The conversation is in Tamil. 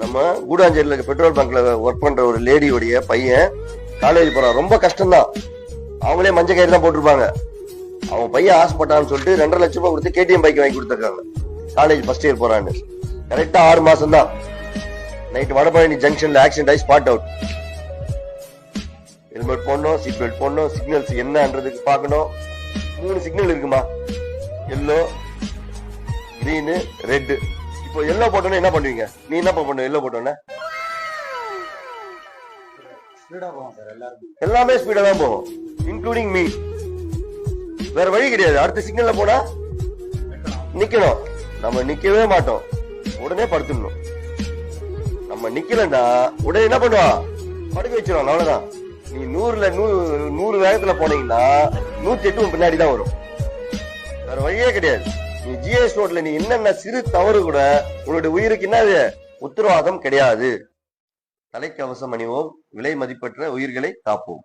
நம்ம கூடாஞ்சேரியில பெட்ரோல் பங்க்ல ஒர்க் பண்ற ஒரு லேடியோடைய பையன் காலேஜ் போறான். ரொம்ப கஷ்டம்தான். அவங்களே மஞ்சள் கயிறு தான் போட்டிருப்பாங்க. அவன் பையன் ஆசைப்பட்டான்னு சொல்லிட்டு 2.5 லட்சம் ரூபாய் கொடுத்து கேடிஎம் பைக் வாங்கி கொடுத்துருக்காங்க. காலேஜ் ஃபர்ஸ்ட் இயர் போறான்னு. கரெக்டா 6 மாசம் தான். நைட் வடபழனி ஜங்ஷன்ல ஆக்சிடென்ட் ஆகி ஸ்பாட் அவுட். ஹெல்மெட் போடணும், சீட் பெல்ட் போடணும், சிக்னல்ஸ் என்னன்றதுக்கு பார்க்கணும். 3 சிக்னல் இருக்குமா, எல்லோ, கிரீனு, ரெட். இப்போ எல்லோ போட்டோன்னு என்ன பண்ணுவீங்க? நீ என்ன பண்ண? எல்லோ போட்டோன்னு எல்லாமே ஸ்பீடா தான் போகும், இன்க்ளூடிங் மீ. வேற வழி கிடையாது. அடுத்த சிக்னல்ல போனா நிக்கணும். நம்ம நிக்கவே மாட்டோம், உடனே படுத்துடணும். நம்ம நிக்கலன்னா உடனே என்ன பண்ணுவான்? படுக்க வச்சிருவான். அவ்வளவுதான். நீ 100 வேகத்துல போனீங்கன்னா 108 பின்னாடி தான் வரும். வேற வழியே கிடையாது. நீ ஜிஎஸ் ரோட்ல நீ என்னென்ன சிறு தவறு கூட உன்னுடைய உயிருக்கு என்ன உத்தரவாதம் கிடையாது. தலைக்கவசம் அணிவோம், விலை மதிப்பற்ற உயிர்களை காப்போம்.